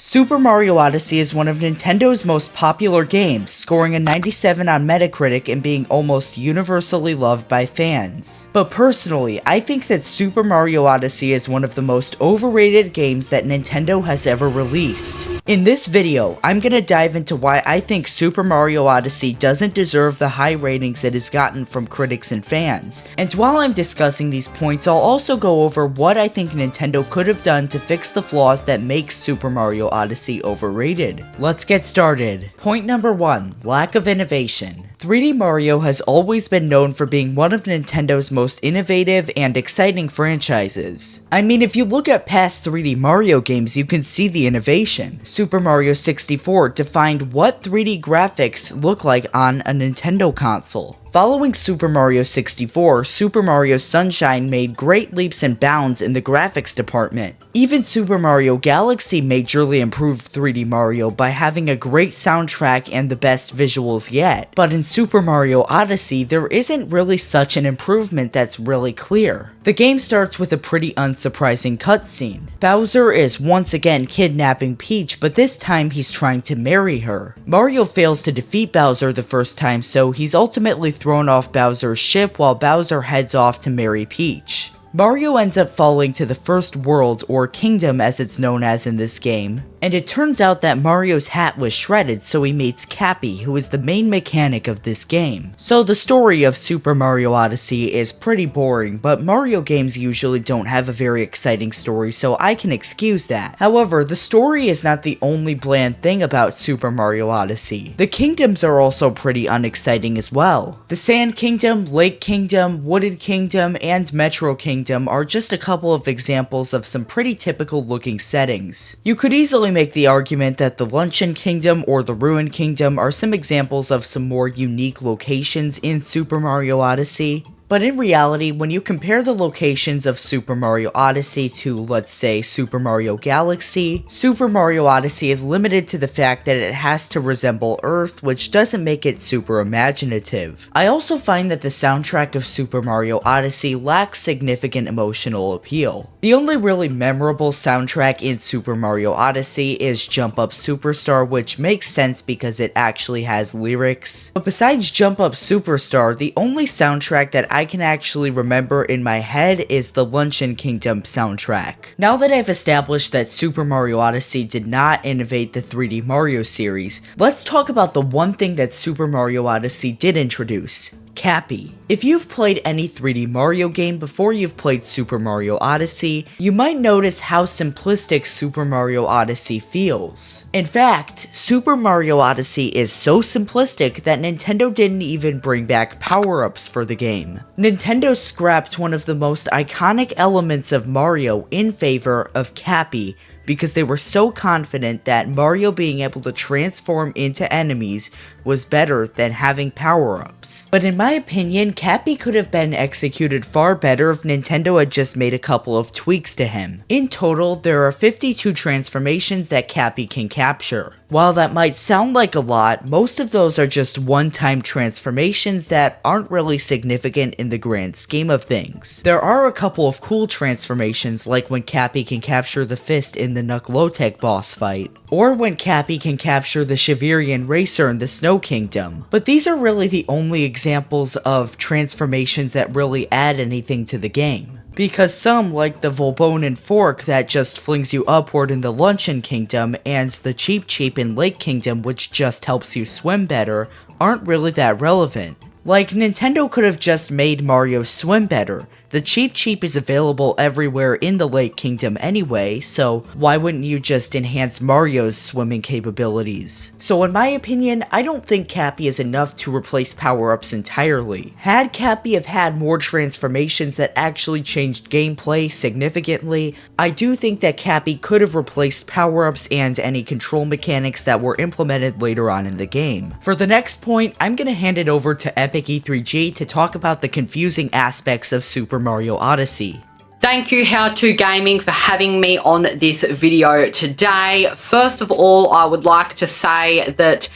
Super Mario Odyssey is one of Nintendo's most popular games, scoring a 97 on Metacritic and being almost universally loved by fans. But personally, I think that Super Mario Odyssey is one of the most overrated games that Nintendo has ever released. In this video, I'm gonna dive into why I think Super Mario Odyssey doesn't deserve the high ratings it has gotten from critics and fans. And while I'm discussing these points, I'll also go over what I think Nintendo could have done to fix the flaws that make Super Mario Odyssey overrated. Let's get started. Point number 1, lack of innovation. 3D Mario has always been known for being one of Nintendo's most innovative and exciting franchises. I mean, if you look at past 3D Mario games, you can see the innovation. Super Mario 64 defined what 3D graphics look like on a Nintendo console. Following Super Mario 64, Super Mario Sunshine made great leaps and bounds in the graphics department. Even Super Mario Galaxy majorly improved 3D Mario by having a great soundtrack and the best visuals yet. But in Super Mario Odyssey, there isn't really such an improvement that's really clear. The game starts with a pretty unsurprising cutscene. Bowser is once again kidnapping Peach, but this time he's trying to marry her. Mario fails to defeat Bowser the first time, so he's ultimately thrown off Bowser's ship while Bowser heads off to marry Peach. Mario ends up falling to the first world, or kingdom as it's known as in this game, and it turns out that Mario's hat was shredded, so he meets Cappy, who is the main mechanic of this game. So the story of Super Mario Odyssey is pretty boring, but Mario games usually don't have a very exciting story, so I can excuse that. However, the story is not the only bland thing about Super Mario Odyssey. The kingdoms are also pretty unexciting as well. The Sand Kingdom, Lake Kingdom, Wooded Kingdom, and Metro Kingdom are just a couple of examples of some pretty typical looking settings. You could easily make the argument that the Luncheon Kingdom or the Ruined Kingdom are some examples of some more unique locations in Super Mario Odyssey. But in reality, when you compare the locations of Super Mario Odyssey to, let's say, Super Mario Galaxy, Super Mario Odyssey is limited to the fact that it has to resemble Earth, which doesn't make it super imaginative. I also find that the soundtrack of Super Mario Odyssey lacks significant emotional appeal. The only really memorable soundtrack in Super Mario Odyssey is Jump Up Superstar, which makes sense because it actually has lyrics. But besides Jump Up Superstar, the only soundtrack that I can actually remember in my head is the Luncheon Kingdom soundtrack. Now that I've established that Super Mario Odyssey did not innovate the 3D Mario series, let's talk about the one thing that Super Mario Odyssey did introduce: Cappy. If you've played any 3D Mario game before you've played Super Mario Odyssey, you might notice how simplistic Super Mario Odyssey feels. In fact, Super Mario Odyssey is so simplistic that Nintendo didn't even bring back power-ups for the game. Nintendo scrapped one of the most iconic elements of Mario in favor of Cappy, because they were so confident that Mario being able to transform into enemies was better than having power-ups. But in my opinion, Cappy could have been executed far better if Nintendo had just made a couple of tweaks to him. In total, there are 52 transformations that Cappy can capture. While that might sound like a lot, most of those are just one-time transformations that aren't really significant in the grand scheme of things. There are a couple of cool transformations, like when Cappy can capture the fist in the Nuklotech boss fight, or when Cappy can capture the Chivirian Racer in the Snow Kingdom. But these are really the only examples of transformations that really add anything to the game. Because some, like the Volbonin Fork that just flings you upward in the Luncheon Kingdom, and the Cheep Cheep in Lake Kingdom which just helps you swim better, aren't really that relevant. Like, Nintendo could have just made Mario swim better. The Cheep Cheep is available everywhere in the Lake Kingdom anyway, so why wouldn't you just enhance Mario's swimming capabilities? So in my opinion, I don't think Cappy is enough to replace power-ups entirely. Had Cappy have had more transformations that actually changed gameplay significantly, I do think that Cappy could have replaced power-ups and any control mechanics that were implemented later on in the game. For the next point, I'm gonna hand it over to Epic E3G to talk about the confusing aspects of Super Mario Odyssey. Thank you How To Gaming for having me on this video today. First of all, I would like to say that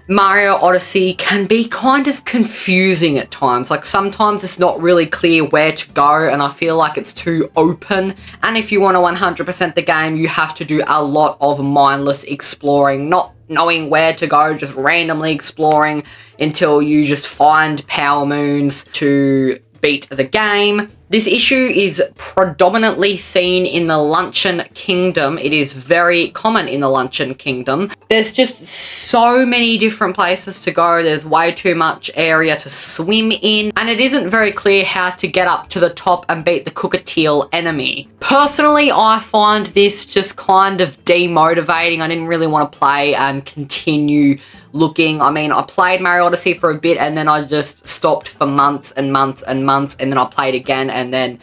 Mario Odyssey can be kind of confusing at times. Like sometimes it's not really clear where to go and I feel like it's too open. And if you want to 100% the game, you have to do a lot of mindless exploring, not knowing where to go, just randomly exploring until you just find power moons to beat the game. This issue is predominantly seen in the Luncheon Kingdom. It is very common in the Luncheon Kingdom. There's just so many different places to go. There's way too much area to swim in, and it isn't very clear how to get up to the top and beat the Cookatiel enemy. Personally, I find this just kind of demotivating. I didn't really want to play and continue looking. I mean, I played Mario Odyssey for a bit and then I just stopped for months and months and months, and then I played again and then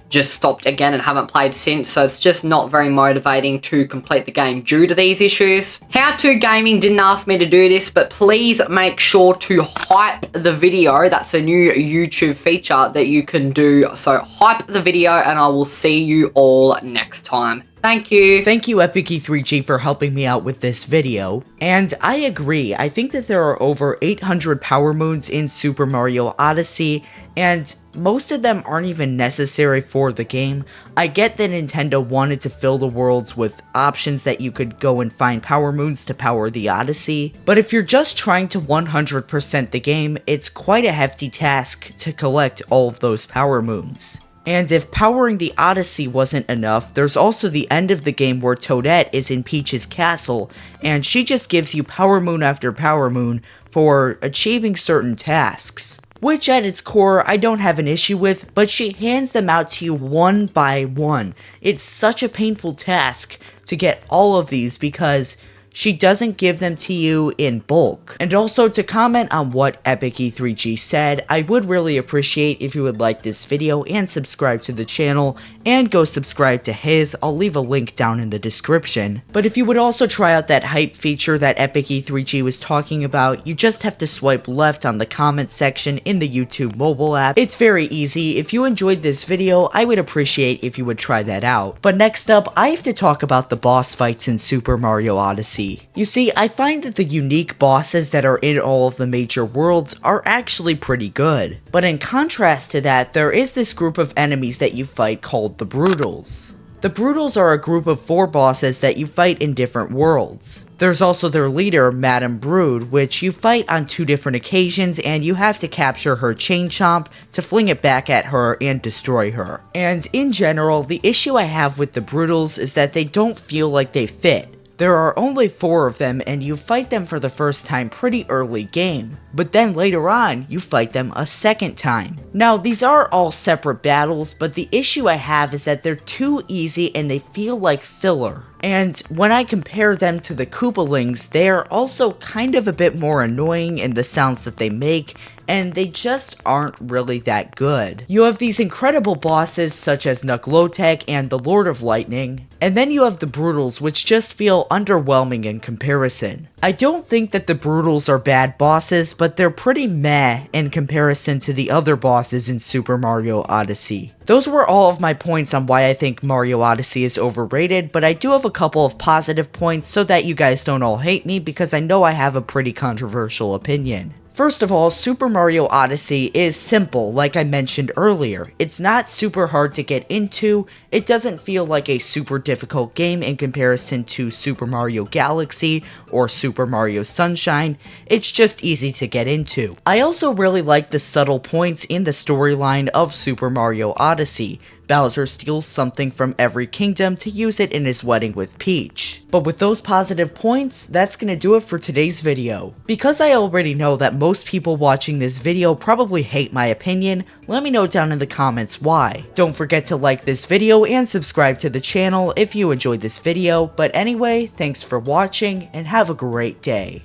just stopped again and haven't played since. So it's just not very motivating to complete the game due to these issues. How To Gaming didn't ask me to do this, but please make sure to hype the video. That's a new YouTube feature that you can do. So hype the video and I will see you all next time. Thank you. Thank you, EpicE3G, for helping me out with this video. And I agree, I think that there are over 800 power moons in Super Mario Odyssey, and most of them aren't even necessary for the game. I get that Nintendo wanted to fill the worlds with options that you could go and find power moons to power the Odyssey, but if you're just trying to 100% the game, it's quite a hefty task to collect all of those power moons. And if powering the Odyssey wasn't enough, there's also the end of the game where Toadette is in Peach's castle, and she just gives you power moon after power moon for achieving certain tasks. Which at its core, I don't have an issue with, but she hands them out to you one by one. It's such a painful task to get all of these because she doesn't give them to you in bulk. And also, to comment on what EpicE3G said, I would really appreciate if you would like this video and subscribe to the channel, and go subscribe to his. I'll leave a link down in the description. But if you would also try out that hype feature that EpicE3G was talking about, you just have to swipe left on the comments section in the YouTube mobile app. It's very easy. If you enjoyed this video, I would appreciate if you would try that out. But next up, I have to talk about the boss fights in Super Mario Odyssey. You see, I find that the unique bosses that are in all of the major worlds are actually pretty good. But in contrast to that, there is this group of enemies that you fight called the Brutals. The Brutals are a group of 4 bosses that you fight in different worlds. There's also their leader, Madame Brood, which you fight on 2 different occasions, and you have to capture her Chain Chomp to fling it back at her and destroy her. And in general, the issue I have with the Brutals is that they don't feel like they fit. There are only 4 of them, and you fight them for the first time pretty early game, but then later on, you fight them a second time. Now, these are all separate battles, but the issue I have is that they're too easy and they feel like filler. And when I compare them to the Koopalings, they are also kind of a bit more annoying in the sounds that they make, and they just aren't really that good. You have these incredible bosses such as Nuclotek and the Lord of Lightning, and then you have the Brutals, which just feel underwhelming in comparison. I don't think that the Brutals are bad bosses, but they're pretty meh in comparison to the other bosses in Super Mario Odyssey. Those were all of my points on why I think Mario Odyssey is overrated, but I do have a couple of positive points so that you guys don't all hate me, because I know I have a pretty controversial opinion. First of all, Super Mario Odyssey is simple, like I mentioned earlier. It's not super hard to get into, it doesn't feel like a super difficult game in comparison to Super Mario Galaxy or Super Mario Sunshine, it's just easy to get into. I also really like the subtle points in the storyline of Super Mario Odyssey. Bowser steals something from every kingdom to use it in his wedding with Peach. But with those positive points, that's gonna do it for today's video. Because I already know that most people watching this video probably hate my opinion, let me know down in the comments why. Don't forget to like this video and subscribe to the channel if you enjoyed this video, but anyway, thanks for watching and have a great day.